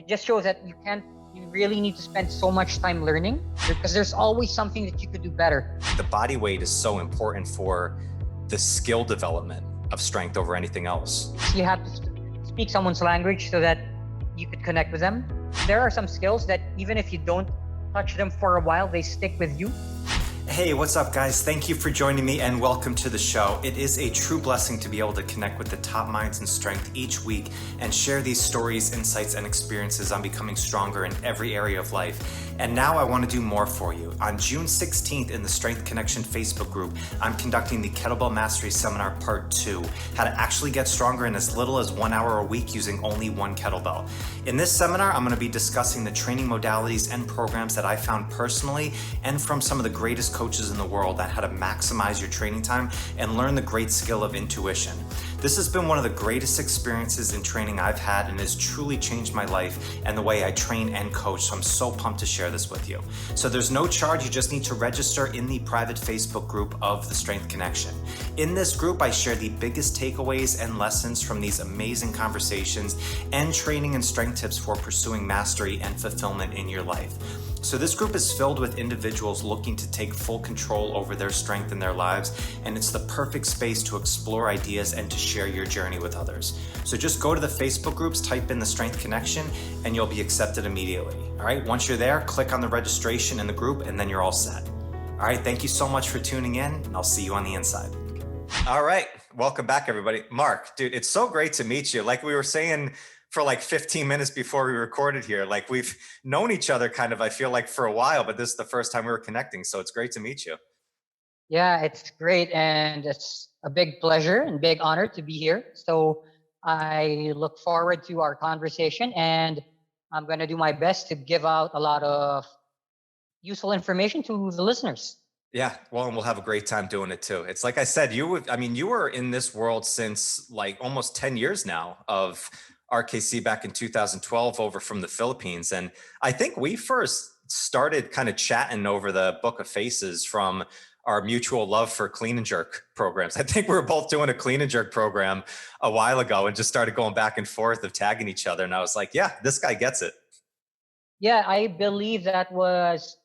it just shows that you really need to spend so much time learning, because there's always something that you could do better. The body weight is so important for the skill development of strength over anything else. You have to speak someone's language so that you could connect with them. There are some skills that even if you don't touch them for a while, they stick with you. Hey, what's up guys? Thank you for joining me and welcome to the show. It is a true blessing to be able to connect with the top minds in strength each week and share these stories, insights, and experiences on becoming stronger in every area of life. And now I want to do more for you. On June 16th in the Strength Connection Facebook group, I'm conducting the Kettlebell Mastery Seminar Part 2, how to actually get stronger in as little as 1 hour a week using only one kettlebell. In this seminar, I'm going to be discussing the training modalities and programs that I found personally and from some of the greatest coaches in the world on how to maximize your training time and learn the great skill of intuition. This has been one of the greatest experiences in training I've had and has truly changed my life and the way I train and coach, so I'm so pumped to share this with you. So there's no charge, you just need to register in the private Facebook group of the Strength Connection. In this group, I share the biggest takeaways and lessons from these amazing conversations and training and strength tips for pursuing mastery and fulfillment in your life. So this group is filled with individuals looking to take full control over their strength in their lives, and it's the perfect space to explore ideas and to share your journey with others. So just go to the Facebook groups, type in the Strength Connection, and you'll be accepted immediately. All right, once you're there, click on the registration in the group, and then you're all set. All right, thank you so much for tuning in, and I'll see you on the inside. All right, welcome back, everybody. Mark, dude, it's so great to meet you. Like we were saying, for like 15 minutes before we recorded here. Like we've known each other kind of, I feel like for a while, but this is the first time we were connecting. So it's great to meet you. Yeah, it's great. And it's a big pleasure and big honor to be here. So I look forward to our conversation, and I'm going to do my best to give out a lot of useful information to the listeners. Yeah, well, and we'll have a great time doing it too. It's like I said, you were in this world since like almost 10 years now of RKC back in 2012 over from the Philippines. And I think we first started kind of chatting over the Book of Faces from our mutual love for clean and jerk programs. I think we were both doing a clean and jerk program a while ago and just started going back and forth of tagging each other. And I was like, yeah, this guy gets it. Yeah, I believe that was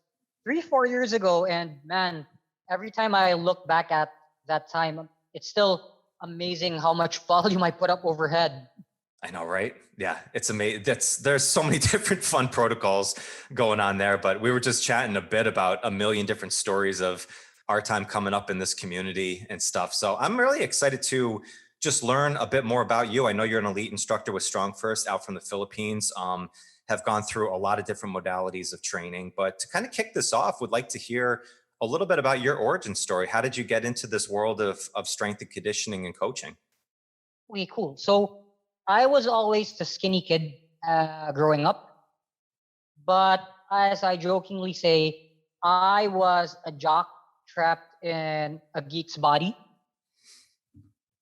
3-4 years ago. And man, every time I look back at that time, it's still amazing how much volume I put up overhead. I know, right? Yeah, it's amazing. There's so many different fun protocols going on there, but we were just chatting a bit about a million different stories of our time coming up in this community and stuff. So I'm really excited to just learn a bit more about you. I know you're an elite instructor with StrongFirst out from the Philippines, have gone through a lot of different modalities of training, but to kind of kick this off, would like to hear a little bit about your origin story. How did you get into this world of strength and conditioning and coaching? Okay, cool. So I was always the skinny kid growing up, but as I jokingly say, I was a jock trapped in a geek's body.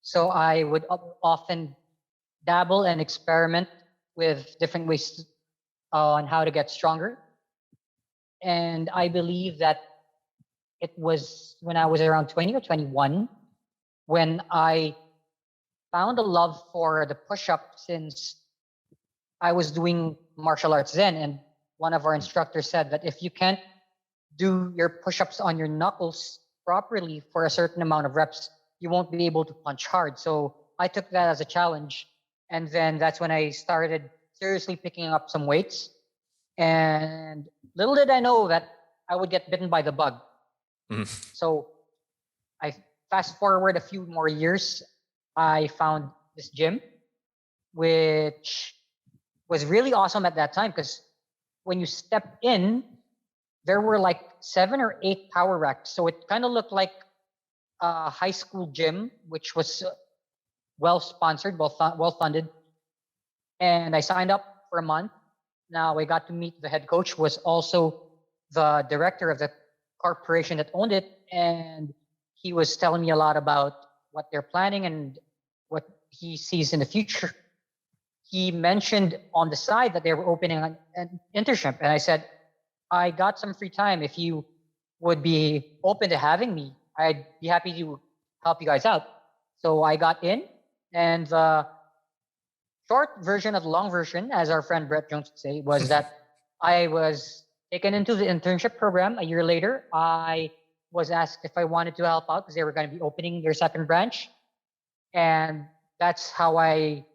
So I would often dabble and experiment with different ways on how to get stronger. And I believe that it was when I was around 20 or 21 when I found a love for the push-up, since I was doing martial arts then, and one of our instructors said that if you can't do your push-ups on your knuckles properly for a certain amount of reps, you won't be able to punch hard. So I took that as a challenge, and then that's when I started seriously picking up some weights. And little did I know that I would get bitten by the bug. So I fast forward a few more years, I found this gym, which was really awesome at that time, because when you step in, there were like 7 or 8 power racks. So it kind of looked like a high school gym, which was well sponsored, well funded. And I signed up for a month. Now I got to meet the head coach, who was also the director of the corporation that owned it. And he was telling me a lot about what they're planning and what he sees in the future. He mentioned on the side that they were opening an internship. And I said, I got some free time. If you would be open to having me, I'd be happy to help you guys out. So I got in, and the short version of the long version, as our friend Brett Jones would say, was that I was taken into the internship program. A year later, I was asked if I wanted to help out because they were going to be opening their second branch. And that's how I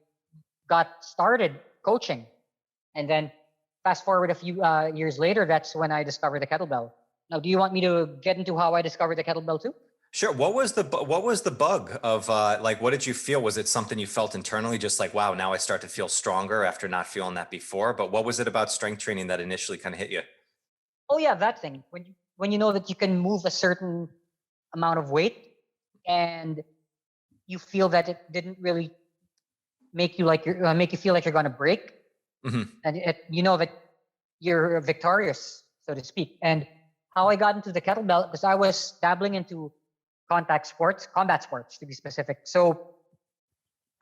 got started coaching. And then fast forward a few years later, that's when I discovered the kettlebell. Now, do you want me to get into how I discovered the kettlebell too? Sure. What was the bug of like, what did you feel? Was it something you felt internally, just like, wow, now I start to feel stronger after not feeling that before? But what was it about strength training that initially kind of hit you? Oh yeah, that thing. When you know that you can move a certain amount of weight and you feel that it didn't really make you feel like you're going to break, and you know that you're victorious, so to speak. And how I got into the kettlebell, because I was dabbling into combat sports to be specific. So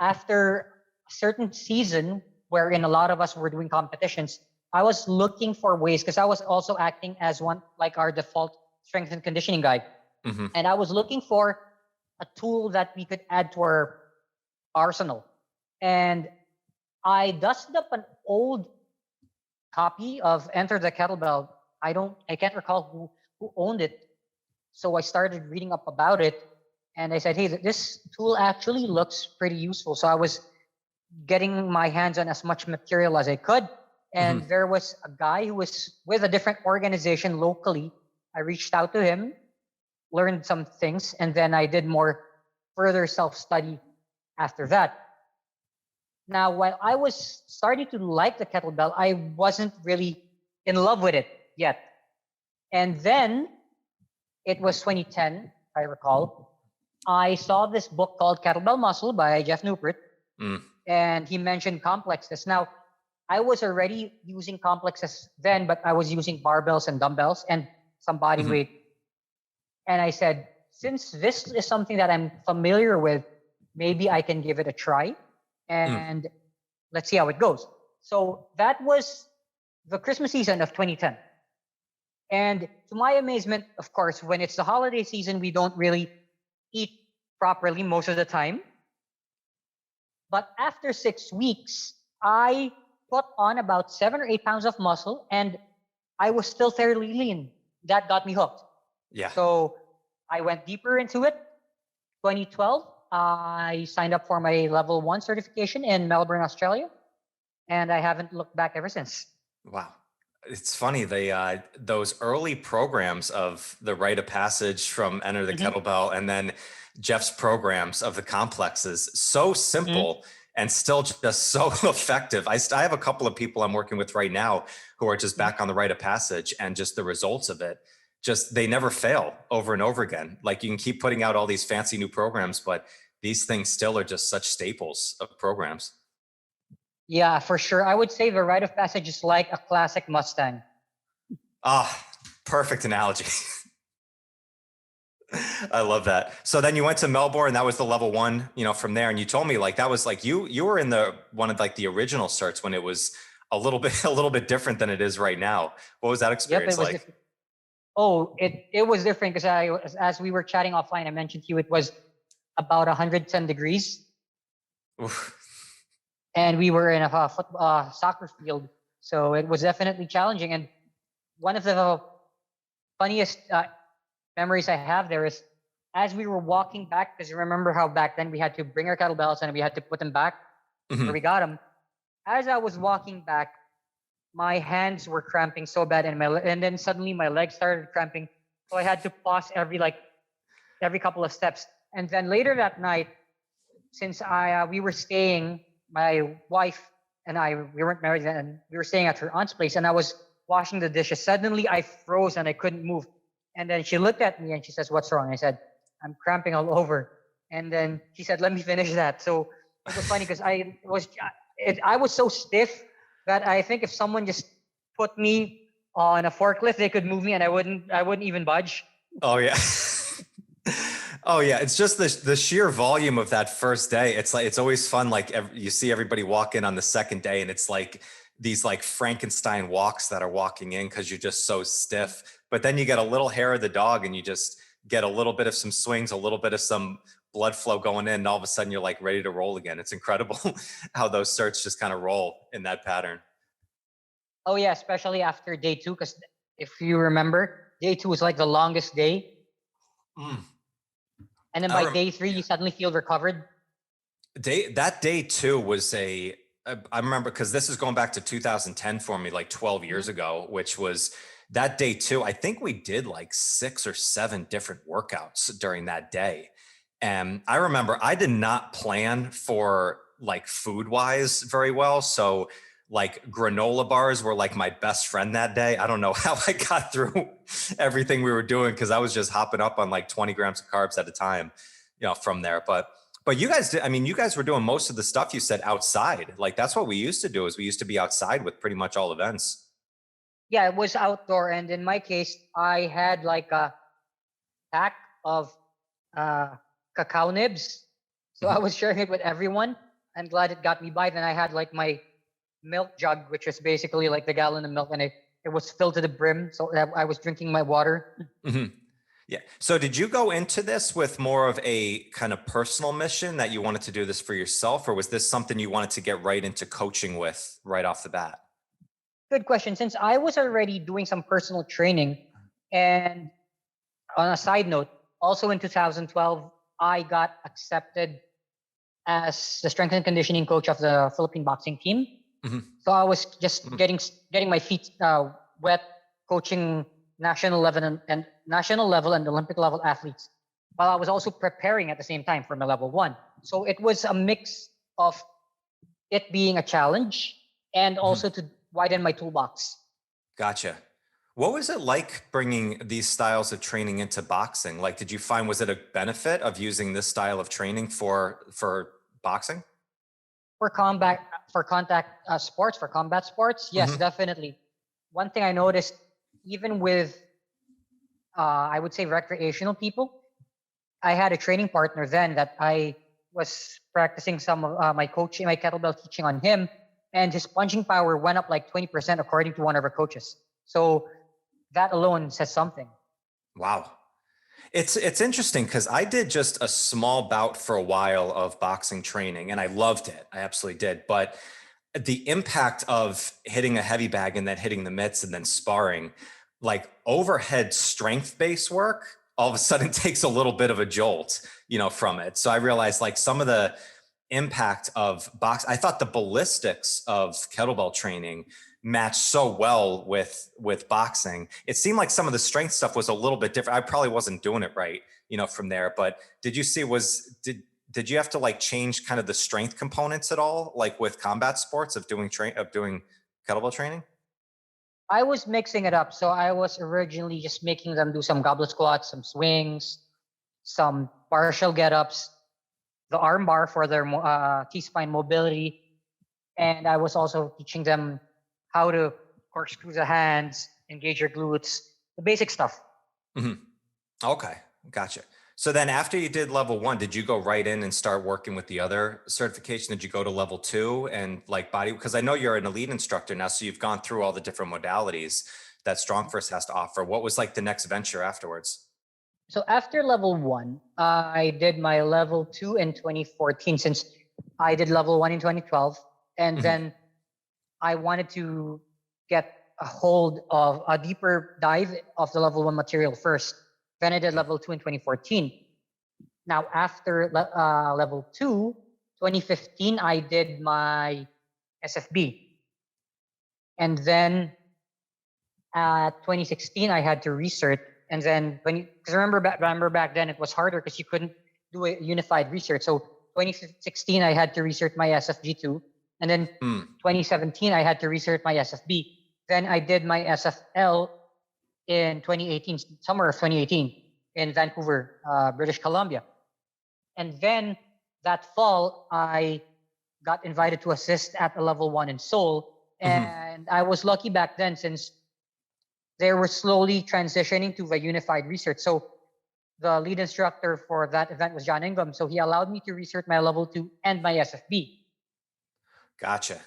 after a certain season wherein a lot of us were doing competitions, I was looking for ways, because I was also acting as one, like our default strength and conditioning guy. And I was looking for a tool that we could add to our arsenal. And I dusted up an old copy of Enter the Kettlebell. I can't recall who owned it. So I started reading up about it, and I said, hey, this tool actually looks pretty useful. So I was getting my hands on as much material as I could. And there was a guy who was with a different organization locally. I reached out to him, learned some things, and then I did more further self-study after that. Now, while I was starting to like the kettlebell, I wasn't really in love with it yet. And then it was 2010, I recall. I saw this book called Kettlebell Muscle by Geoff Neupert, and he mentioned complexes. Now, I was already using complexes then, but I was using barbells and dumbbells and some body weight. And I said, since this is something that I'm familiar with, maybe I can give it a try, and let's see how it goes. So that was the Christmas season of 2010. And to my amazement, of course, when it's the holiday season, we don't really eat properly most of the time. But after 6 weeks, I put on about 7 or 8 pounds of muscle, and I was still fairly lean. That got me hooked. Yeah. So I went deeper into it. 2012, I signed up for my level 1 certification in Melbourne, Australia, and I haven't looked back ever since. Wow. It's funny, those early programs of the rite of passage from Enter the Kettlebell, and then Geoff's programs of the complexes, so simple and still just so effective. I have a couple of people I'm working with right now who are just back on the rite of passage, and just the results of it, just they never fail over and over again. Like, you can keep putting out all these fancy new programs, but these things still are just such staples of programs. Yeah, for sure. I would say the rite of passage is like a classic Mustang. Ah, perfect analogy. I love that. So then you went to Melbourne, that was the level 1, from there. And you told me like, that was like, you were in one of like the original certs when it was a little bit different than it is right now. What was that experience like? Different. Oh, it was different because as we were chatting offline, I mentioned to you, it was about 110 degrees. Oof. And we were in a soccer field. So it was definitely challenging. And one of the funniest memories I have there is as we were walking back, because you remember how back then we had to bring our kettlebells and we had to put them back where we got them. As I was walking back, my hands were cramping so bad, and then suddenly my legs started cramping. So I had to pause every couple of steps. And then later that night, since we were staying, my wife and we weren't married then, and we were staying at her aunt's place, and I was washing the dishes. Suddenly I froze and I couldn't move. And then she looked at me and she says, "What's wrong?" I said, "I'm cramping all over." And then she said, "Let me finish that." So it was funny because I was so stiff that I think if someone just put me on a forklift, they could move me and I wouldn't even budge. Oh yeah. Oh yeah. It's just the sheer volume of that first day. It's like, it's always fun. Like you see everybody walk in on the second day, and it's like these like Frankenstein walks that are walking in because you're just so stiff. But then you get a little hair of the dog, and you just get a little bit of some swings, a little bit of some blood flow going in, and all of a sudden you're like ready to roll again. It's incredible how those certs just kind of roll in that pattern. Oh yeah, especially after day 2, because if you remember, day 2 is like the longest day. And then by day 3, you suddenly feel recovered. That day 2 was I remember, because this is going back to 2010 for me, like 12 years ago, which was that day 2. I think we did like 6 or 7 different workouts during that day. And I remember I did not plan for like food wise very well. So like granola bars were like my best friend that day. I don't know how I got through everything we were doing, because I was just hopping up on like 20 grams of carbs at a time, from there. But you guys did, you guys were doing most of the stuff you said outside. Like that's what we used to do, is we used to be outside with pretty much all events. Yeah, it was outdoor. And in my case, I had like a pack of cacao nibs. So I was sharing it with everyone. I'm glad it got me by. Then I had like my milk jug, which was basically like the gallon of milk, and it was filled to the brim. So I was drinking my water. Yeah. So did you go into this with more of a kind of personal mission that you wanted to do this for yourself, or was this something you wanted to get right into coaching with right off the bat? Good question. Since I was already doing some personal training, and on a side note, also in 2012, I got accepted as the strength and conditioning coach of the Philippine boxing team. So I was just getting my feet wet, coaching national level and Olympic level athletes, while I was also preparing at the same time for my level 1. So it was a mix of it being a challenge and also to widen my toolbox. Gotcha. What was it like bringing these styles of training into boxing? Like, did you find, was it a benefit of using this style of training for boxing? For contact sports, yes, definitely. One thing I noticed, even with, I would say recreational people, I had a training partner then that I was practicing some of my kettlebell teaching on him, and his punching power went up like 20% according to one of our coaches. So that alone says something. Wow. It's interesting, because I did just a small bout for a while of boxing training, and I loved it. I absolutely did. But the impact of hitting a heavy bag and then hitting the mitts and then sparring, like overhead strength-based work, all of a sudden takes a little bit of a jolt, from it. So I realized like some of the impact of I thought the ballistics of kettlebell training matched so well with boxing. It seemed like some of the strength stuff was a little bit different. I probably wasn't doing it right, from there. But did you see, did you have to like change kind of the strength components at all, like with combat sports of doing kettlebell training? I was mixing it up. So I was originally just making them do some goblet squats, some swings, some partial get-ups, the arm bar for their T-spine mobility. And I was also teaching them how to corkscrew the hands, engage your glutes, the basic stuff. Okay, gotcha. So then after you did level 1, did you go right in and start working with the other certification? Did you go to level 2 and like body? Because I know you're an elite instructor now, so you've gone through all the different modalities that StrongFirst has to offer. What was like the next venture afterwards? So after level 1, I did my level 2 in 2014, since I did level 1 in 2012. And then I wanted to get a hold of a deeper dive of the level 1 material first. Then I did level 2 in 2014. Now, after level 2, 2015, I did my SFB. And then 2016, I had to recert. And then, because remember back then, it was harder because you couldn't do a unified recert. So 2016, I had to recert my SFG2. And then 2017, I had to recert my SFB. Then I did my SFL in 2018, summer of 2018 in Vancouver, British Columbia. And then that fall, I got invited to assist at a level 1 in Seoul. And I was lucky back then, since they were slowly transitioning to the unified recert. So the lead instructor for that event was John Ingham. So he allowed me to recert my level 2 and my SFB. Gotcha.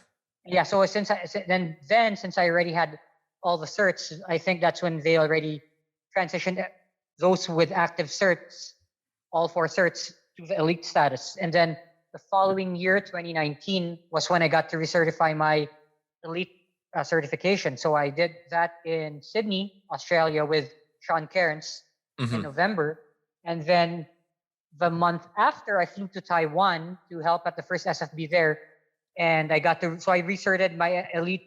Yeah. So since I already had all the certs, I think that's when they already transitioned those with active certs, all 4 certs, to the elite status. And then the following year, 2019, was when I got to recertify my elite certification. So I did that in Sydney, Australia with Sean Cairns in November. And then the month after, I flew to Taiwan to help at the first SFB there. And I recerted my elite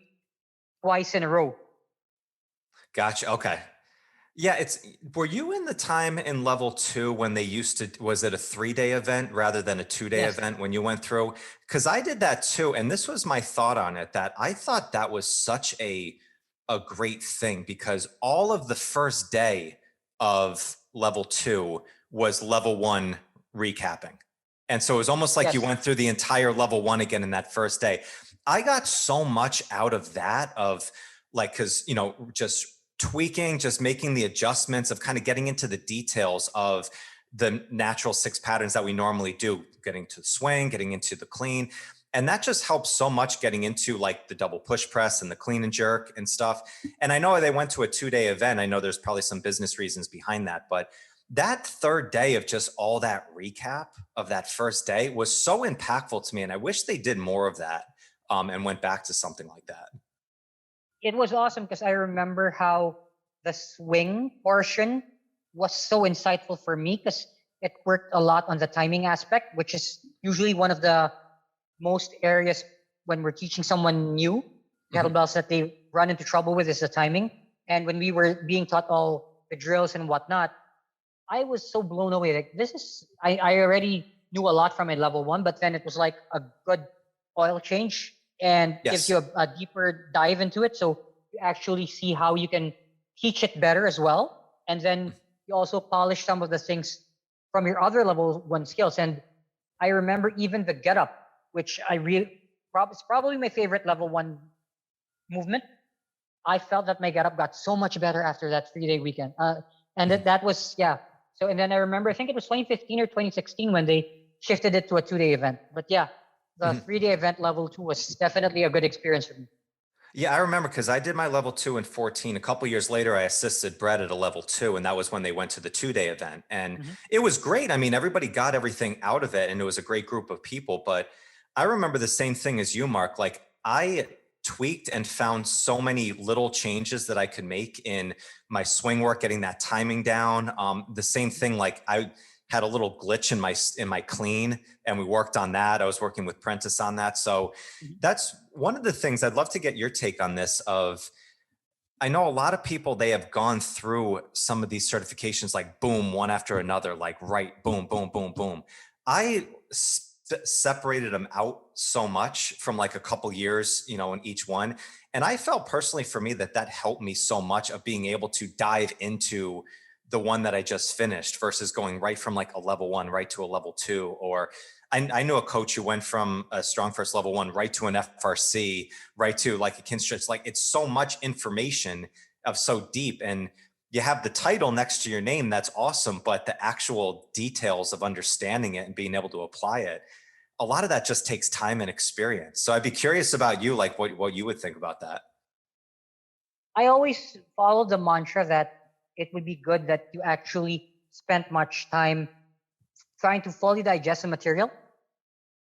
twice in a row. Gotcha. Okay. Yeah, were you in the time in level 2 when they used to, was it a 3-day event rather than a 2-day event when you went through? Because I did that too. And this was my thought on it, that I thought that was such a great thing, because all of the first day of level 2 was level 1 recapping. And so it was almost like you went through the entire level 1 again in that first day. I got so much out of that, of like, because, you know, just tweaking, just making the adjustments, of kind of getting into the details of the natural 6 patterns that we normally do, getting to the swing, getting into the clean. And that just helps so much, getting into like the double push press and the clean and jerk and stuff. And I know they went to a 2-day event. I know there's probably some business reasons behind that, but that third day of just all that recap of that first day was so impactful to me. And I wish they did more of that and went back to something like that. It was awesome because I remember how the swing portion was so insightful for me, because it worked a lot on the timing aspect, which is usually one of the most areas when we're teaching someone new kettlebells that they run into trouble with, is the timing. And when we were being taught all the drills and whatnot, I was so blown away. Like, I already knew a lot from a level 1, but then it was like a good oil change, and gives you a deeper dive into it. So you actually see how you can teach it better as well. And then you also polish some of the things from your other level 1 skills. And I remember even the get up, which it's probably my favorite level 1 movement. I felt that my get up got so much better after that 3-day weekend. And that was, So, and then I remember, I think it was 2015 or 2016 when they shifted it to a 2-day event. But yeah, the 3-day event level 2 was definitely a good experience for me. Yeah, I remember, because I did my level 2 in 14. A couple years later, I assisted Brett at a level 2, and that was when they went to the 2-day event. And it was great. I mean, everybody got everything out of it, and it was a great group of people. But I remember the same thing as you, Mark. Like, I tweaked and found so many little changes that I could make in my swing work, getting that timing down. The same thing, like I had a little glitch in my clean, and we worked on that. I was working with Prentice on that. So that's one of the things I'd love to get your take on this. I know a lot of people, they have gone through some of these certifications, like boom, one after another, like boom, boom, boom, boom. I separated them out so much from like a couple years, in each one. And I felt personally for me that helped me so much, of being able to dive into the one that I just finished versus going right from like a level 1 right to a level 2. Or I knew a coach who went from a StrongFirst level 1 right to an FRC, right to like a Kinstritch. Like, it's so much information of so deep, and you have the title next to your name. That's awesome. But the actual details of understanding it and being able to apply it, a lot of that just takes time and experience. So I'd be curious about you, like what you would think about that. I always follow the mantra that it would be good that you actually spent much time trying to fully digest the material.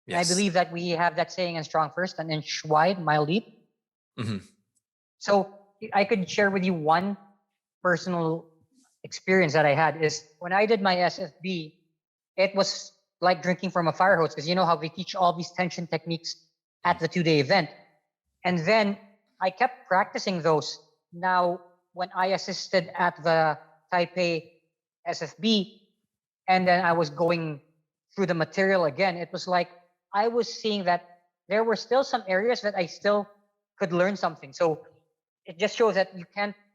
Yes. And I believe that we have that saying in StrongFirst, an inch wide, mile deep. So I could share with you one personal experience that I had is when I did my SFB, it was like drinking from a fire hose, because you know how they teach all these tension techniques at the 2-day event. And then I kept practicing those. Now, when I assisted at the Taipei SFB, and then I was going through the material again, it was like I was seeing that there were still some areas that I still could learn something. So it just shows that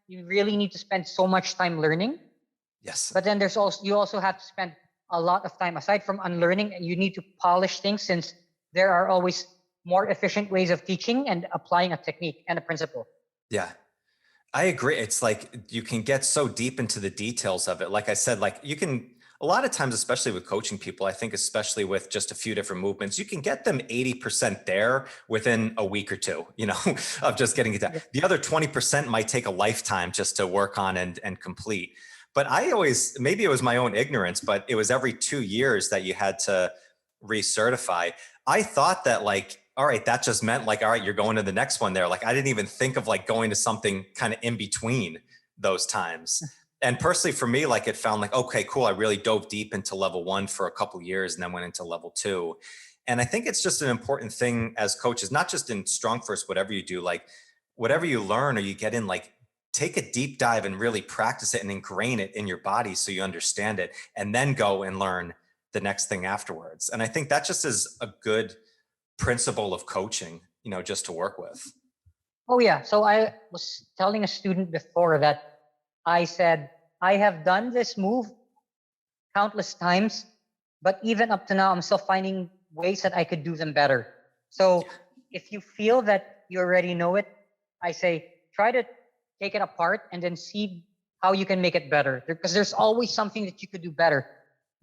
you really need to spend so much time learning. Yes. But then you also have to spend a lot of time aside from unlearning, and you need to polish things, since there are always more efficient ways of teaching and applying a technique and a principle. Yeah. I agree. It's like you can get so deep into the details of it. Like I said, like you can, a lot of times, especially with coaching people, I think especially with just a few different movements, you can get them 80% there within a week or two, of just getting it done. The other 20% might take a lifetime just to work on and complete. But I always, maybe it was my own ignorance, but it was every 2 years that you had to recertify. I thought that like, all right, that just meant like, all right, you're going to the next one there. Like, I didn't even think of like going to something kind of in between those times. And personally for me, like it found like, okay, cool. I really dove deep into level 1 for a couple years and then went into level 2. And I think it's just an important thing as coaches, not just in StrongFirst, whatever you do, like whatever you learn or you get in, like take a deep dive and really practice it and ingrain it in your body so you understand it, and then go and learn the next thing afterwards. And I think that just is a good principle of coaching, you know, just to work with. Oh yeah. So I was telling a student before that I said, I have done this move countless times, but even up to now, I'm still finding ways that I could do them better. So if you feel that you already know it, I say, try to take it apart and then see how you can make it better. Because there's always something that you could do better.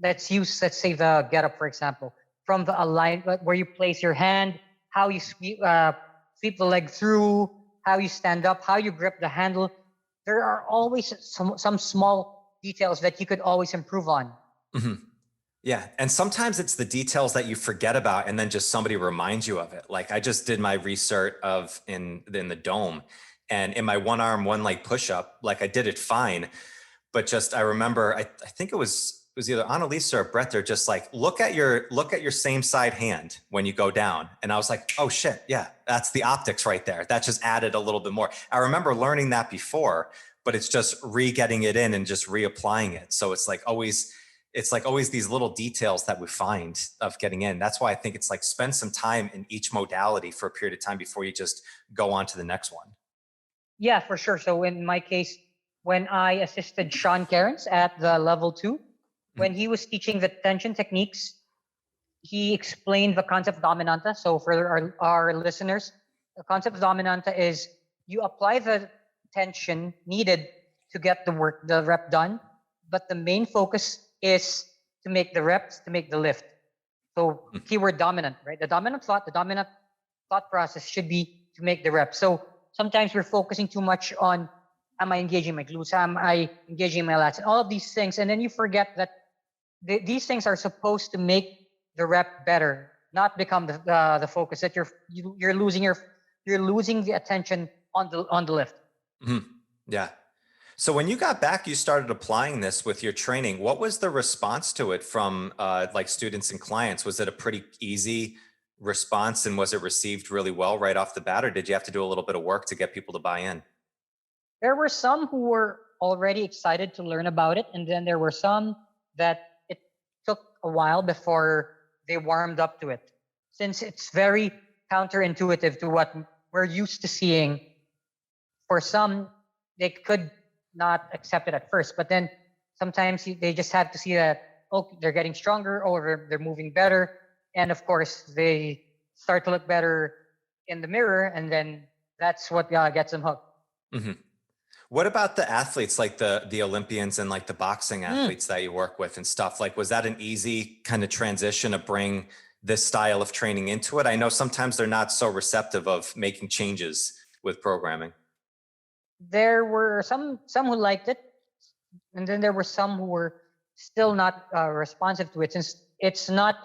Let's use, let's say the get up, for example, from the alignment where you place your hand, how you sweep the leg through, how you stand up, how you grip the handle. There are always some small details that you could always improve on. Mm-hmm. Yeah. And sometimes it's the details that you forget about and then just somebody reminds you of it. Like I just did my research of in the dome, and in my one arm, one leg push-up, like I did it fine. But just, I remember, I think it was either Annalisa or Brett. They're just like, look at your same side hand when you go down. And I was like, oh shit. Yeah. That's the optics right there. That just added a little bit more. I remember learning that before, but it's just re-getting it in and just reapplying it. So it's like always these little details that we find of getting in. That's why I think it's like spend some time in each modality for a period of time before you just go on to the next one. Yeah, for sure. So in my case, when I assisted Sean Cairns at the level 2, when he was teaching the tension techniques, he explained the concept of dominanta. So for our listeners, the concept of dominanta is you apply the tension needed to get the rep done, but the main focus is to make the reps, to make the lift. So keyword dominant, right? The dominant thought process should be to make the reps. So sometimes we're focusing too much on, am I engaging my glutes? Am I engaging my lats? And all of these things. And then you forget that these things are supposed to make the rep better, not become the focus. That you're losing the attention on the lift. Mm-hmm. Yeah. So when you got back, you started applying this with your training. What was the response to it from like students and clients? Was it a pretty easy response, and was it received really well right off the bat, or did you have to do a little bit of work to get people to buy in? There were some who were already excited to learn about it, and then there were some that it took a while before they warmed up to it, since it's very counterintuitive to what we're used to seeing. For some, they could not accept it at first, but then sometimes they just have to see that, oh, they're getting stronger, or they're moving better, and of course they start to look better in the mirror, and then that's what gets them hooked. Mm-hmm. What about the athletes, like the Olympians and like the boxing athletes that you work with and stuff? Like, was that an easy kind of transition to bring this style of training into it? I know sometimes they're not so receptive of making changes with programming. There were some who liked it, and then there were some who were still not responsive to it, since it's not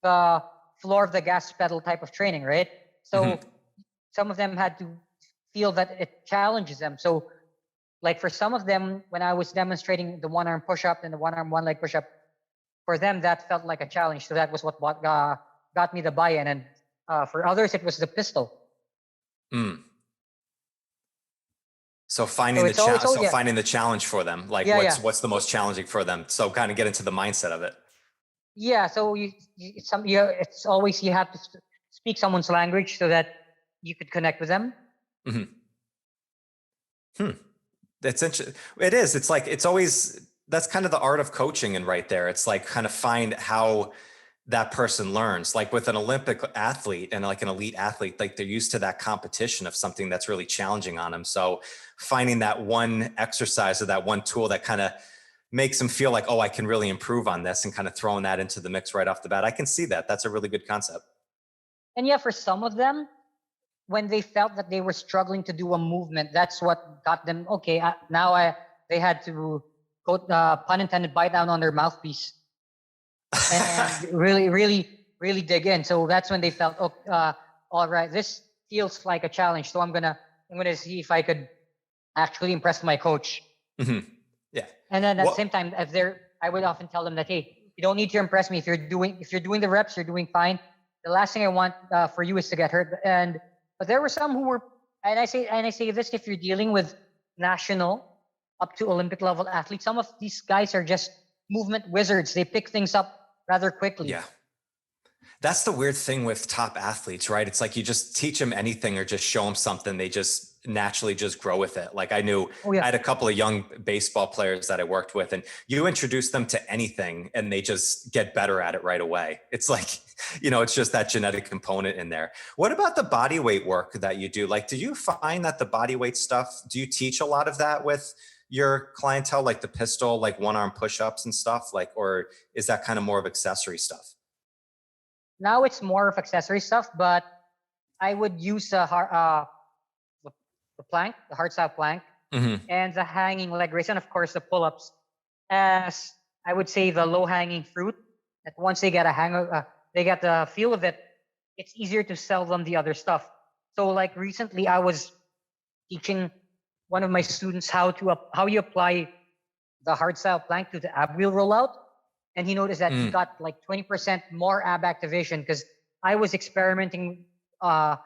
the floor of the gas pedal type of training, right? So some of them had to feel that it challenges them. So like for some of them, when I was demonstrating the one arm push up and the one arm one leg push up, for them that felt like a challenge. So that was what got me the buy-in, and for others it was the pistol. So finding the challenge for them, like what's the most challenging for them? So kind of get into the mindset of it. Yeah. So it's always, you have to speak someone's language so that you could connect with them. That's interesting. It is. It's like, it's always, that's kind of the art of coaching. And right there, it's like kind of find how that person learns. Like with an Olympic athlete and like an elite athlete, like they're used to that competition of something that's really challenging on them. So finding that one exercise or that one tool that kind of makes them feel like, oh, I can really improve on this, and kind of throwing that into the mix right off the bat. I can see that. That's a really good concept. And yeah, for some of them, when they felt that they were struggling to do a movement, that's what got them, okay, they had to pun intended, bite down on their mouthpiece and really dig in. So that's when they felt, all right, this feels like a challenge. So I'm gonna see if I could actually impress my coach. Mm-hmm. Yeah. And then at the same time, I would often tell them that, hey, you don't need to impress me. If you're doing the reps, you're doing fine. The last thing I want for you is to get hurt. But there were some who were, and I say this, if you're dealing with national up to Olympic level athletes, some of these guys are just movement wizards. They pick things up rather quickly. Yeah. That's the weird thing with top athletes, right? It's like you just teach them anything or just show them something. They just naturally just grow with it. Like I had a couple of young baseball players that I worked with, and you introduce them to anything and they just get better at it right away. It's like, it's just that genetic component in there. What about the body weight work that you do? Like, do you find that the body weight stuff, do you teach a lot of that with your clientele, like the pistol, like one arm push-ups and stuff, like, or is that kind of more of accessory stuff? Now it's more of accessory stuff, but I would use the plank, the hardstyle plank, and the hanging leg raise, and of course the pull-ups, as I would say the low-hanging fruit. That once they get they get the feel of it, it's easier to sell them the other stuff. So like recently, I was teaching one of my students how you apply the hardstyle plank to the ab wheel rollout. And he noticed that he got like 20% more ab activation because I was experimenting on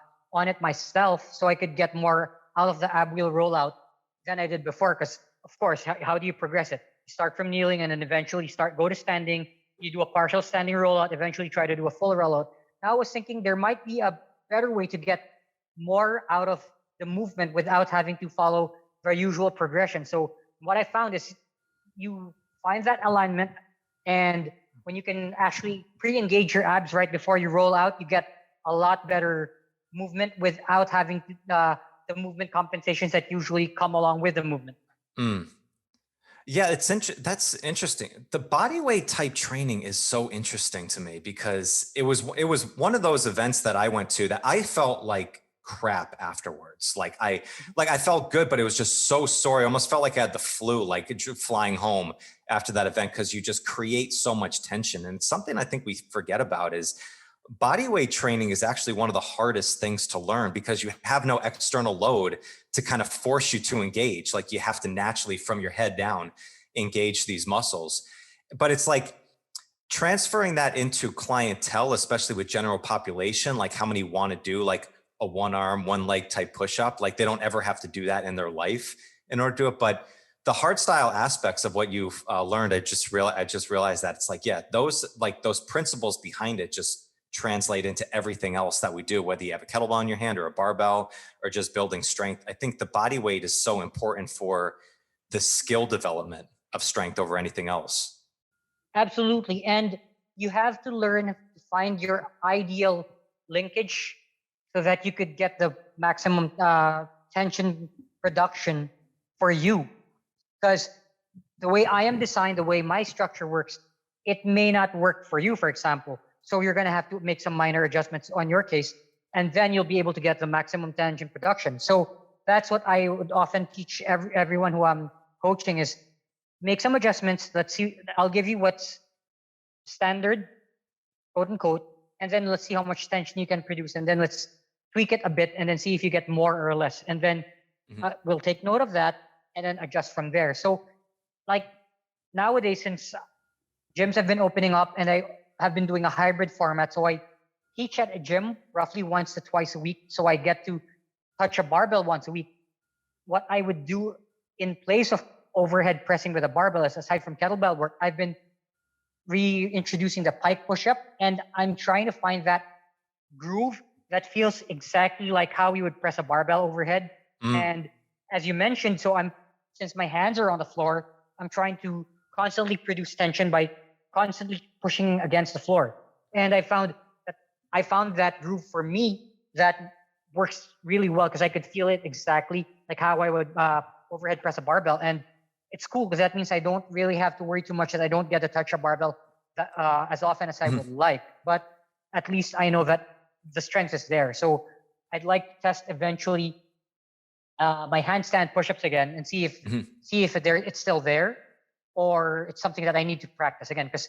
it myself so I could get more out of the ab wheel rollout than I did before. Because of course, how do you progress it? You start from kneeling and then eventually go to standing. You do a partial standing rollout, eventually try to do a full rollout. Now I was thinking there might be a better way to get more out of the movement without having to follow the usual progression. So what I found is you find that alignment, and when you can actually pre-engage your abs right before you roll out, you get a lot better movement without having the movement compensations that usually come along with the movement. Yeah, that's interesting. The body weight type training is so interesting to me because it was one of those events that I went to that I felt like crap afterwards. Like I felt good, but it was just so sore. I almost felt like I had the flu, like flying home after that event, because you just create so much tension. And something I think we forget about is body weight training is actually one of the hardest things to learn because you have no external load to kind of force you to engage. Like you have to naturally from your head down engage these muscles. But it's like transferring that into clientele, especially with general population, like how many want to do like a one arm, one leg type push-up. Like they don't ever have to do that in their life in order to do it. But the hard style aspects of what you've learned, I just realized that it's like, yeah, those principles behind it just translate into everything else that we do, whether you have a kettlebell in your hand or a barbell or just building strength. I think the body weight is so important for the skill development of strength over anything else. Absolutely. And you have to learn to find your ideal linkage so that you could get the maximum tension production for you. Because the way I am designed, the way my structure works, it may not work for you, for example. So you're going to have to make some minor adjustments on your case, and then you'll be able to get the maximum tension production. So that's what I would often teach everyone who I'm coaching is make some adjustments. Let's see, I'll give you what's standard, quote unquote, and then let's see how much tension you can produce. And then let's tweak it a bit and then see if you get more or less. And then we'll take note of that and then adjust from there. So like nowadays, since gyms have been opening up and I have been doing a hybrid format, so I teach at a gym roughly once to twice a week. So I get to touch a barbell once a week. What I would do in place of overhead pressing with a barbell is, aside from kettlebell work, I've been reintroducing the pike push-up, and I'm trying to find that groove that feels exactly like how we would press a barbell overhead. And as you mentioned, since my hands are on the floor, I'm trying to constantly produce tension by constantly pushing against the floor. And I found that groove for me that works really well because I could feel it exactly like how I would overhead press a barbell. And it's cool because that means I don't really have to worry too much that I don't get to touch a barbell as often as I would like. But at least I know that the strength is there. So I'd like to test eventually my handstand push-ups again and see if it's still there. or it's something that I need to practice again. Because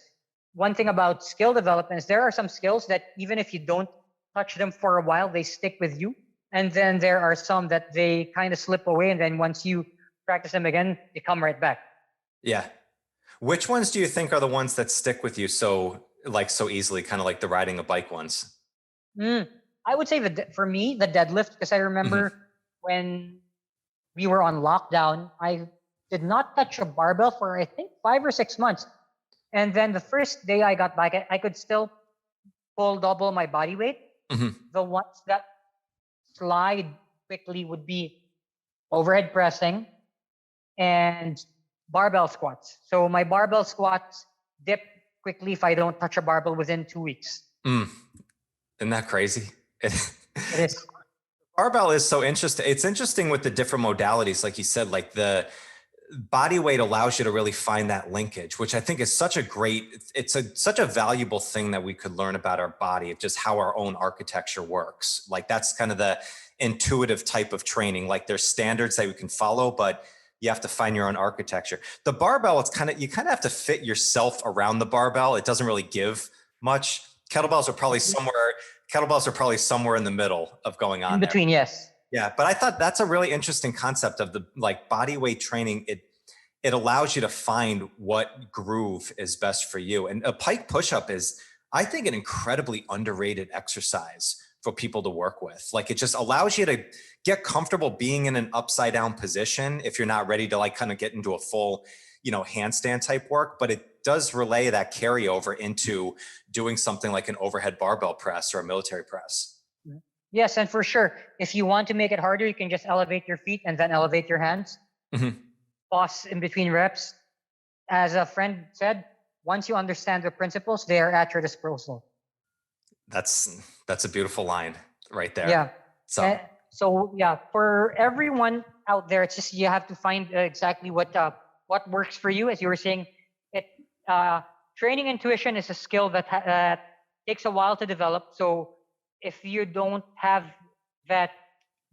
one thing about skill development is there are some skills that even if you don't touch them for a while, they stick with you. And then there are some that they kind of slip away. And then once you practice them again, they come right back. Yeah. Which ones do you think are the ones that stick with you so easily, kind of like the riding a bike ones? I would say for me, the deadlift, because I remember when we were on lockdown, I did not touch a barbell for I think 5 or 6 months. And then the first day I got back, I could still pull double my body weight. The ones that slide quickly would be overhead pressing and barbell squats. So my barbell squats dip quickly if I don't touch a barbell within 2 weeks. Isn't that crazy? It is. Barbell is so interesting. It's interesting with the different modalities, like you said, like the body weight allows you to really find that linkage, which I think is such a valuable thing that we could learn about our body, of just how our own architecture works. Like that's kind of the intuitive type of training. Like there's standards that we can follow, but you have to find your own architecture. The barbell, you kind of have to fit yourself around the barbell. It doesn't really give much. Kettlebells are probably somewhere in the middle of going on. In between, there. Yes. Yeah, but I thought that's a really interesting concept of the body weight training. It allows you to find what groove is best for you. And a pike push-up is, I think, an incredibly underrated exercise for people to work with. Like it just allows you to get comfortable being in an upside down position if you're not ready to kind of get into a full, handstand type work, but it does relay that carryover into doing something like an overhead barbell press or a military press. Yes, and for sure, if you want to make it harder, you can just elevate your feet and then elevate your hands. Pause in between reps. As a friend said, once you understand the principles, they are at your disposal. That's a beautiful line right there. Yeah. So yeah, for everyone out there, it's just you have to find exactly what works for you. As you were saying, training intuition is a skill that takes a while to develop. So if you don't have that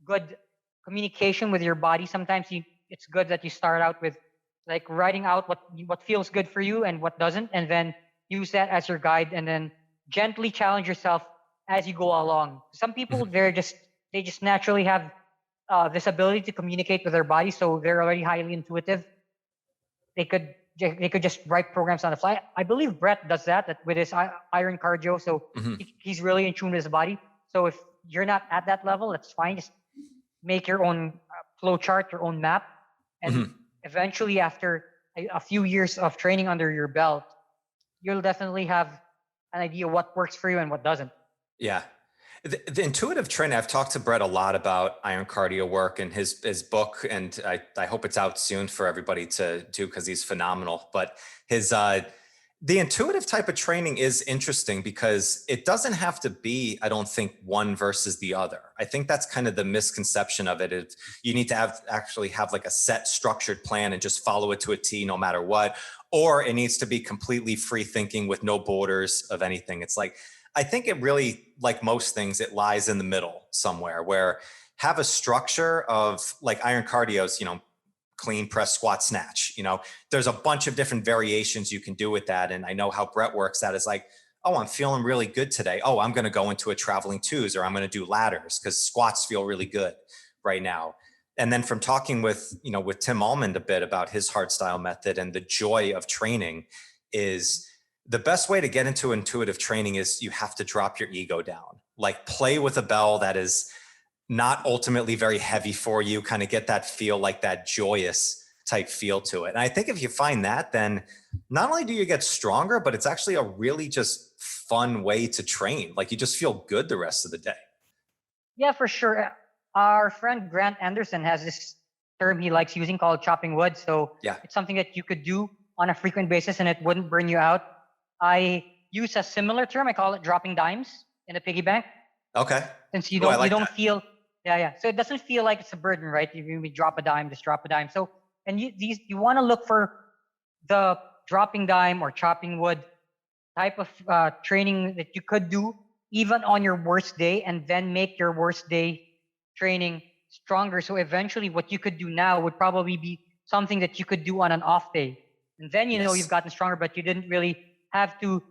good communication with your body, sometimes it's good that you start out with like writing out what feels good for you and what doesn't, and then use that as your guide, and then gently challenge yourself as you go along. Some people they just naturally have this ability to communicate with their body, so they're already highly intuitive. They could just write programs on the fly. I believe Brett does that with his iron cardio. So he's really in tune with his body. So if you're not at that level, that's fine. Just make your own flow chart, your own map. And eventually, after a few years of training under your belt, you'll definitely have an idea what works for you and what doesn't. Yeah. The intuitive training, I've talked to Brett a lot about iron cardio work and his book, and I hope it's out soon for everybody to do because he's phenomenal. But the intuitive type of training is interesting because it doesn't have to be, I don't think, one versus the other. I think that's kind of the misconception of it. You need to actually have like a set structured plan and just follow it to a T no matter what, or it needs to be completely free thinking with no borders of anything. It's like, I think it really, like most things, it lies in the middle somewhere, where have a structure of like iron cardio's, clean, press, squat, snatch. There's a bunch of different variations you can do with that. And I know how Brett works that is like, oh, I'm feeling really good today. Oh, I'm going to go into a traveling twos, or I'm going to do ladders because squats feel really good right now. And then from talking with Tim Almond a bit about his hardstyle method and the joy of training is, the best way to get into intuitive training is you have to drop your ego down, like play with a bell that is not ultimately very heavy for you, kind of get that feel, like that joyous type feel to it. And I think if you find that, then not only do you get stronger, but it's actually a really just fun way to train. Like you just feel good the rest of the day. Yeah, for sure. Our friend Grant Anderson has this term he likes using called chopping wood. So yeah, it's something that you could do on a frequent basis and it wouldn't burn you out. I use a similar term. I call it dropping dimes in a piggy bank. Okay. Since you don't feel, so it doesn't feel like it's a burden, right? You drop a dime, just drop a dime. So, and you want to look for the dropping dime or chopping wood type of training that you could do even on your worst day, and then make your worst day training stronger. So eventually what you could do now would probably be something that you could do on an off day. And then, you know, you've gotten stronger, but you didn't really have to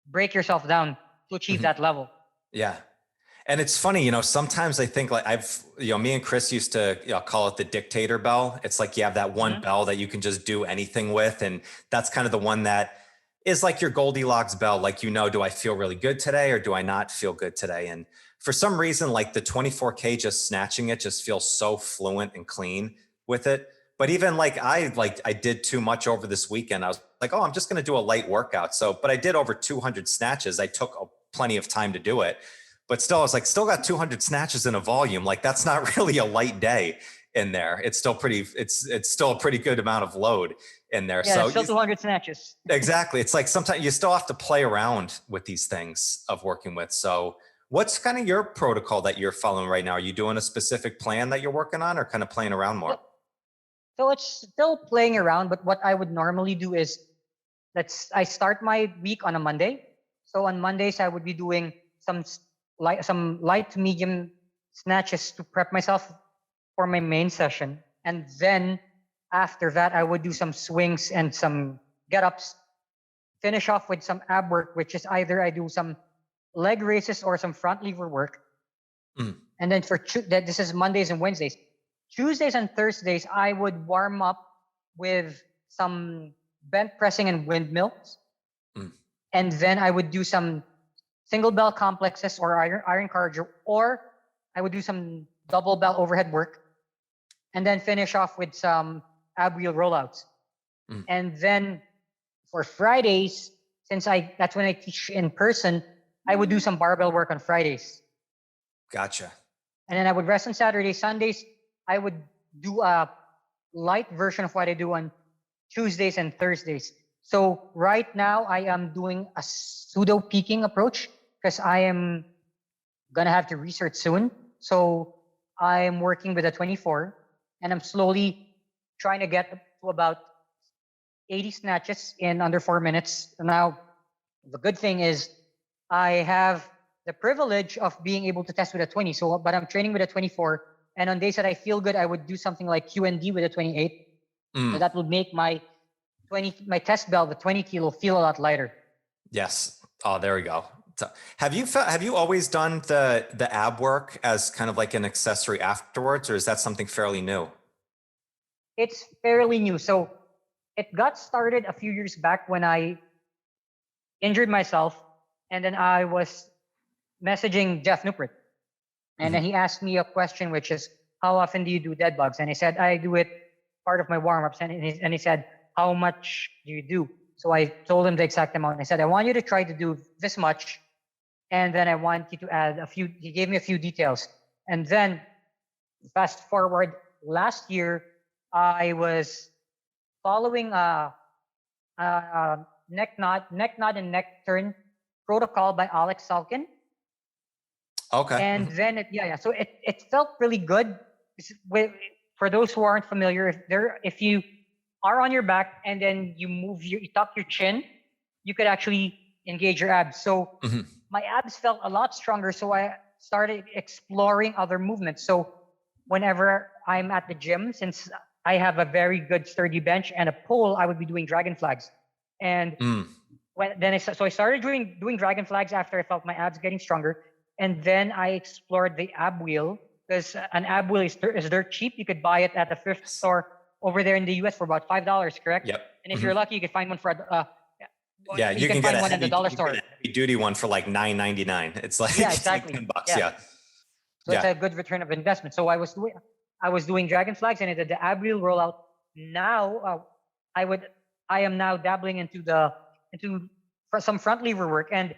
break yourself down to achieve that level. Yeah. And it's funny, you know, sometimes I think like me and Chris used to call it the dictator bell. It's like you have that one bell that you can just do anything with. And that's kind of the one that is like your Goldilocks bell. Like, you know, do I feel really good today or do I not feel good today? And for some reason, like the 24K, just snatching it just feels so fluent and clean with it. But even I did too much over this weekend. I was like, oh, I'm just going to do a light workout. But I did over 200 snatches. I took plenty of time to do it. But still, I was like, still got 200 snatches in a volume. Like, that's not really a light day in there. It's still it's still a pretty good amount of load in there. Yeah, so still 200 snatches. Exactly. It's like sometimes you still have to play around with these things of working with. So what's kind of your protocol that you're following right now? Are you doing a specific plan that you're working on or kind of playing around more? So it's still playing around, but what I would normally do is I start my week on a Monday. So on Mondays, I would be doing some light to medium snatches to prep myself for my main session. And then after that, I would do some swings and some get-ups, finish off with some ab work, which is either I do some leg raises or some front lever work. And then this is Mondays and Wednesdays. Tuesdays and Thursdays, I would warm up with some bent pressing and windmills. And then I would do some single bell complexes or iron cardio, or I would do some double bell overhead work, and then finish off with some ab wheel rollouts. And then for Fridays, that's when I teach in person, I would do some barbell work on Fridays. Gotcha. And then I would rest on Saturdays. Sundays, I would do a light version of what I do on Tuesdays and Thursdays. So right now I am doing a pseudo peaking approach because I am gonna have to research soon. So I'm working with a 24 and I'm slowly trying to get to about 80 snatches in under 4 minutes. Now, the good thing is I have the privilege of being able to test with a 20. But I'm training with a 24. And on days that I feel good, I would do something like QND with a 28. So that would make my test bell, the 20 kilo, feel a lot lighter. Yes. Oh, there we go. So have you always done the ab work as kind of like an accessory afterwards, or is that something fairly new? It's fairly new. So it got started a few years back when I injured myself, and then I was messaging Geoff Neupert. And then he asked me a question, which is, how often do you do dead bugs? And I said, I do it part of my warm-ups. And he said, how much do you do? So I told him the exact amount. I said, I want you to try to do this much. And then I want you to add he gave me a few details. And then fast forward, last year, I was following a neck nod and neck turn protocol by Aleks Salkin. Okay. And then so it felt really good. For those who aren't familiar, if you are on your back and then you tuck your chin, you could actually engage your abs. So my abs felt a lot stronger. So I started exploring other movements. So whenever I'm at the gym, since I have a very good sturdy bench and a pole, I would be doing dragon flags. And I started doing dragon flags after I felt my abs getting stronger. And then I explored the ab wheel, because an ab wheel is dirt cheap. You could buy it at the thrift store over there in the US for about $5, correct? Yep. And if you're lucky, you could find one for you can find one at the dollar store. Heavy duty one for like $9.99. It's like exactly. $10. Yeah. So it's a good return of investment. So I was doing dragon flags and I did the ab wheel rollout. Now I am now dabbling into some front lever work, and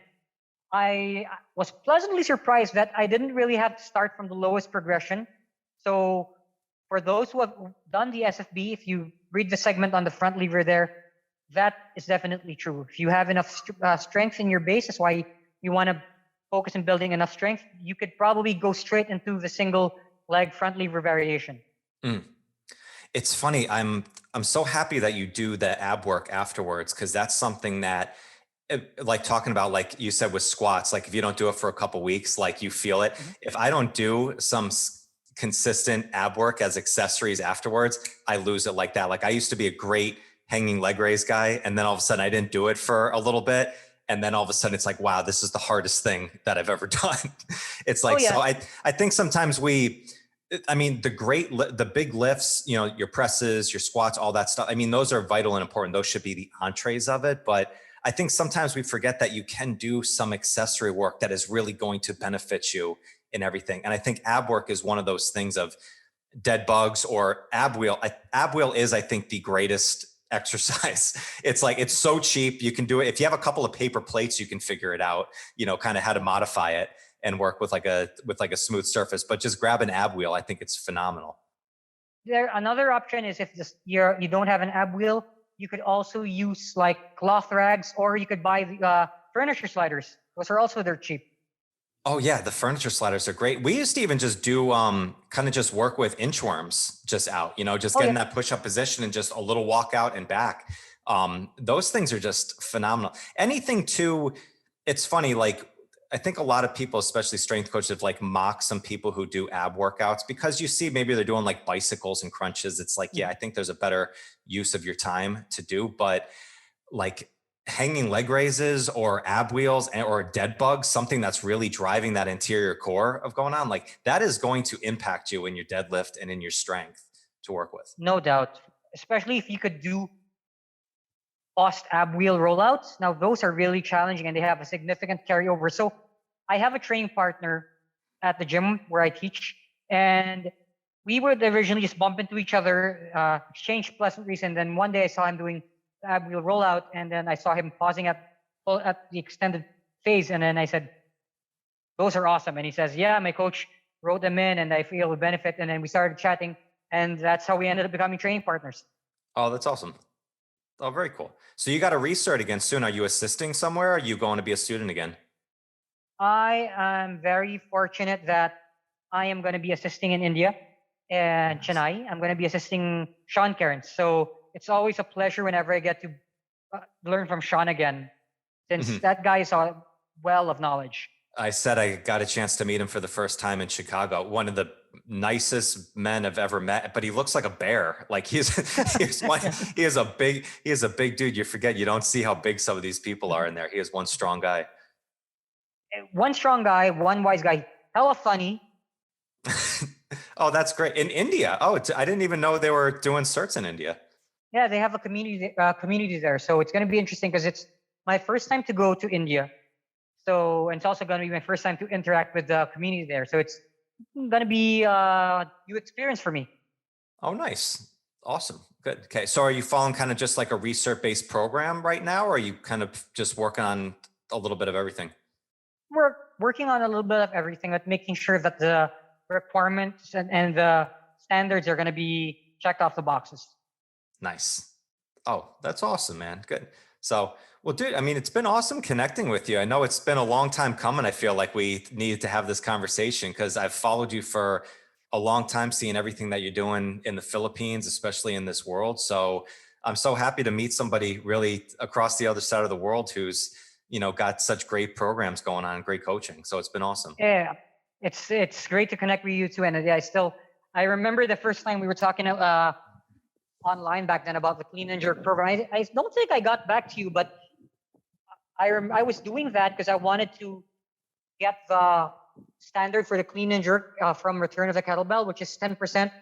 I was pleasantly surprised that I didn't really have to start from the lowest progression. So for those who have done the SFB, if you read the segment on the front lever there, that is definitely true. If you have enough strength in your base, that's why you want to focus on building enough strength, you could probably go straight into the single leg front lever variation. It's funny. I'm so happy that you do the ab work afterwards, because that's something that, like talking about, like you said with squats, like if you don't do it for a couple weeks, like you feel it. If I don't do some consistent ab work as accessories afterwards, I lose it like that. Like I used to be a great hanging leg raise guy. And then all of a sudden I didn't do it for a little bit. And then all of a sudden it's like, wow, this is the hardest thing that I've ever done. It's like, so I think sometimes the big lifts, you know, your presses, your squats, all that stuff. I mean, those are vital and important. Those should be the entrees of it. But I think sometimes we forget that you can do some accessory work that is really going to benefit you in everything. And I think ab work is one of those things of dead bugs or ab wheel. Ab wheel is, I think, the greatest exercise. It's like, it's so cheap. You can do it. If you have a couple of paper plates, you can figure it out, you know, kind of how to modify it and work with like a smooth surface, but just grab an ab wheel. I think it's phenomenal. Another option is if you don't have an ab wheel, you could also use like cloth rags, or you could buy the furniture sliders. Those are also, they're cheap. Oh yeah, the furniture sliders are great. We used to even just do kind of just work with inchworms just out, you know, just getting that push-up position and just a little walk out and back. Those things are just phenomenal. Anything too, it's funny, like I think a lot of people, especially strength coaches, have like mocked some people who do ab workouts because you see maybe they're doing like bicycles and crunches. It's like, yeah, I think there's a better use of your time to do, but like hanging leg raises or ab wheels or dead bugs, something that's really driving that interior core of going on, like that is going to impact you in your deadlift and in your strength to work with. No doubt, especially if you could do post ab wheel rollouts. Now those are really challenging and they have a significant carryover. So I have a training partner at the gym where I teach, and we would originally just bump into each other, exchange pleasantries, and then one day I saw him doing the ab wheel rollout, and then I saw him pausing at the extended phase, and then I said, "Those are awesome." And he says, "Yeah, my coach wrote them in, and I feel the benefit." And then we started chatting, and that's how we ended up becoming training partners. Oh, that's awesome. Oh, very cool. So you got a recert again soon. Are you assisting somewhere? Or are you going to be a student again? I am very fortunate that I am going to be assisting in India and Chennai. I'm going to be assisting Sean Cairns. So it's always a pleasure whenever I get to learn from Sean again, since that guy is a well of knowledge. I said I got a chance to meet him for the first time in Chicago. One of the nicest men I've ever met, but he looks like a bear. Like he is a big dude. You forget, you don't see how big some of these people are in there. He is one strong guy. One strong guy, one wise guy. Hella funny. Oh, that's great. In India. Oh, I didn't even know they were doing certs in India. Yeah, they have a community there. So it's going to be interesting because it's my first time to go to India. So, and it's also going to be my first time to interact with the community there. So it's going to be a new experience for me. Oh, nice. Awesome. Good. Okay. So are you following kind of just like a research-based program right now, or are you kind of just working on a little bit of everything? We're working on a little bit of everything, but making sure that the requirements and the standards are going to be checked off the boxes. Nice. Oh, that's awesome, man. Good. So, well, dude, I mean, it's been awesome connecting with you. I know it's been a long time coming. I feel like we needed to have this conversation because I've followed you for a long time, seeing everything that you're doing in the Philippines, especially in this world. So I'm so happy to meet somebody really across the other side of the world who's, you know, got such great programs going on, great coaching. So it's been awesome. Yeah, it's great to connect with you too. And I remember the first time we were talking online back then about the clean and jerk program. I don't think I got back to you, but I was doing that because I wanted to get the standard for the clean and jerk from Return of the Kettlebell, which is 10%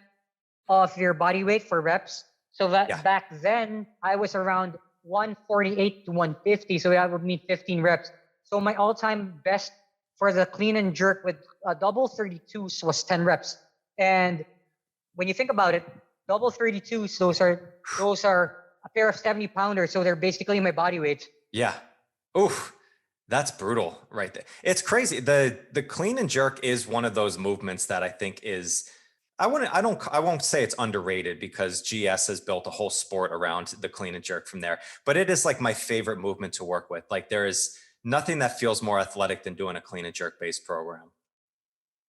of your body weight for reps. So that back then I was around 148 to 150. So I would need 15 reps. So my all-time best for the clean and jerk with double 32s was 10 reps. And when you think about it, double 32s, those are a pair of 70 pounders. So they're basically my body weight. Yeah. Oof. That's brutal right there. It's crazy. The clean and jerk is one of those movements that I think is, I won't say it's underrated because GS has built a whole sport around the clean and jerk from there, but it is like my favorite movement to work with. Like there is nothing that feels more athletic than doing a clean and jerk based program.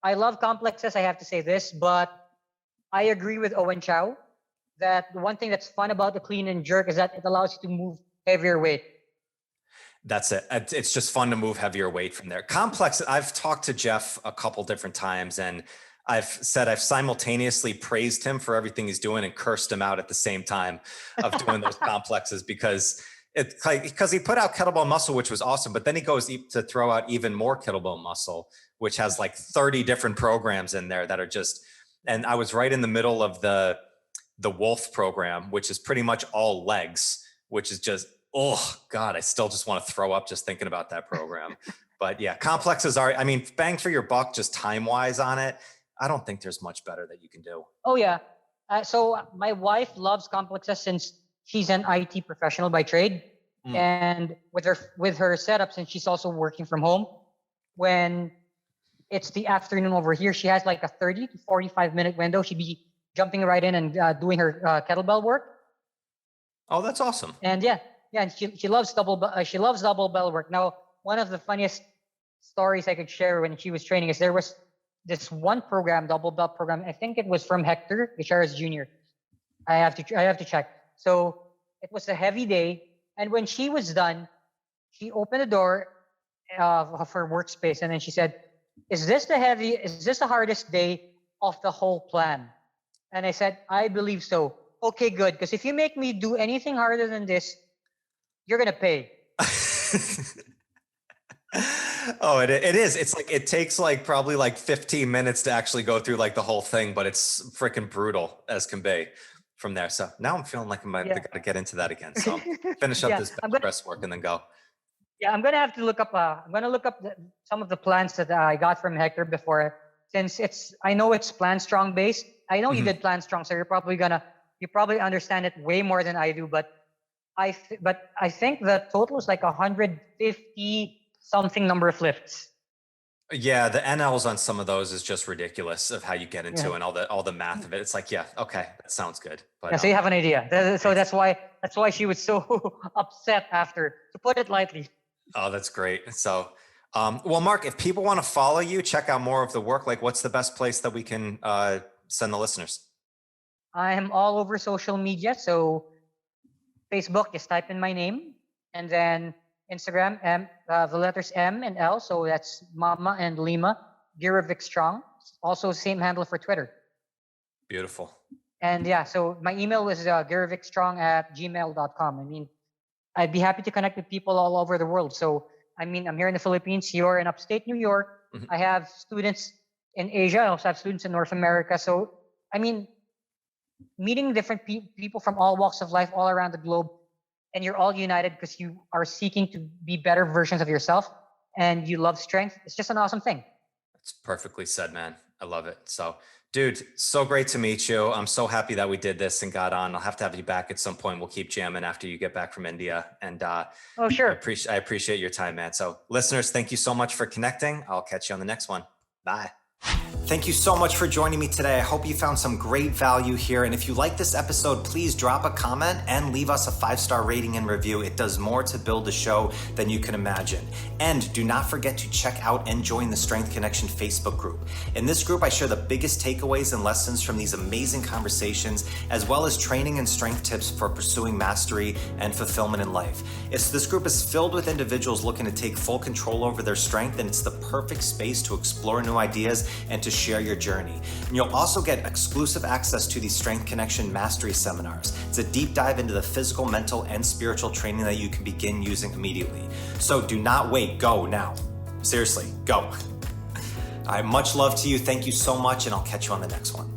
I love complexes. I have to say this, but I agree with Owen Chow that the one thing that's fun about the clean and jerk is that it allows you to move heavier weight. That's it. It's just fun to move heavier weight from there. Complex. I've talked to Geoff a couple different times, and I've simultaneously praised him for everything he's doing and cursed him out at the same time of doing those complexes, because he put out kettlebell muscle, which was awesome, but then he goes to throw out even more kettlebell muscle, which has like 30 different programs in there that are just, and I was right in the middle of the Wolf program, which is pretty much all legs, which is just, oh God, I still just want to throw up just thinking about that program. But yeah, complexes are, I mean, bang for your buck, just time wise on it. I don't think there's much better that you can do. Oh yeah. So my wife loves complexes since she's an IT professional by trade. And with her setup, since she's also working from home, when it's the afternoon over here, she has like a 30 to 45 minute window. She'd be jumping right in and doing her kettlebell work. Oh, that's awesome. And and she loves double bell work. Now, one of the funniest stories I could share when she was training is there was this one program, double bell program. I think it was from Hector, Gutierrez Jr. I have to check. So it was a heavy day, and when she was done, she opened the door of her workspace, and then she said, "Is this the hardest day of the whole plan?" And I said, "I believe so." "Okay, good, because if you make me do anything harder than this, you're gonna pay." Oh, it is. It's like, it takes like probably like 15 minutes to actually go through like the whole thing, but it's freaking brutal as can be from there. So now I'm feeling like I might got to get into that again. So finish up this press work and then go. Yeah, I'm gonna have to look up. I'm gonna look up some of the plans that I got from Hector before, since I know it's Plan Strong based. I know you did Plan Strong, so you probably understand it way more than I do. But I think the total is like 150 something number of lifts. Yeah, the NLs on some of those is just ridiculous of how you get into and all the math of it. It's like, yeah, okay, that sounds good. But so you have an idea. So that's why she was so upset after, to put it lightly. Oh, that's great. So, well, Mark, if people want to follow you, check out more of the work, like what's the best place that we can send the listeners? I am all over social media. So Facebook, just type in my name, and then Instagram, the letters M and L. So that's Mama and Lima, Geoff Strong. Also same handle for Twitter. Beautiful. And yeah, so my email is geoffstrong@gmail.com. I mean, I'd be happy to connect with people all over the world. So, I mean, I'm here in the Philippines. You're in upstate New York. I have students in Asia. I also have students in North America. So, I mean, meeting different people from all walks of life all around the globe, and you're all united because you are seeking to be better versions of yourself and you love strength. It's just an awesome thing. That's perfectly said, man. I love it. So, dude, so great to meet you. I'm so happy that we did this and got on. I'll have to have you back at some point. We'll keep jamming after you get back from India. And oh, sure. I appreciate your time, man. So listeners, thank you so much for connecting. I'll catch you on the next one. Bye. Thank you so much for joining me today. I hope you found some great value here. And if you like this episode, please drop a comment and leave us a 5-star rating and review. It does more to build the show than you can imagine. And do not forget to check out and join the Strength Connection Facebook group. In this group, I share the biggest takeaways and lessons from these amazing conversations, as well as training and strength tips for pursuing mastery and fulfillment in life. This group is filled with individuals looking to take full control over their strength, and it's the perfect space to explore new ideas and to share your journey. And you'll also get exclusive access to these Strength Connection Mastery Seminars. It's a deep dive into the physical, mental, and spiritual training that you can begin using immediately. So do not wait, go now. Seriously, go. All right, much love to you. Thank you so much, and I'll catch you on the next one.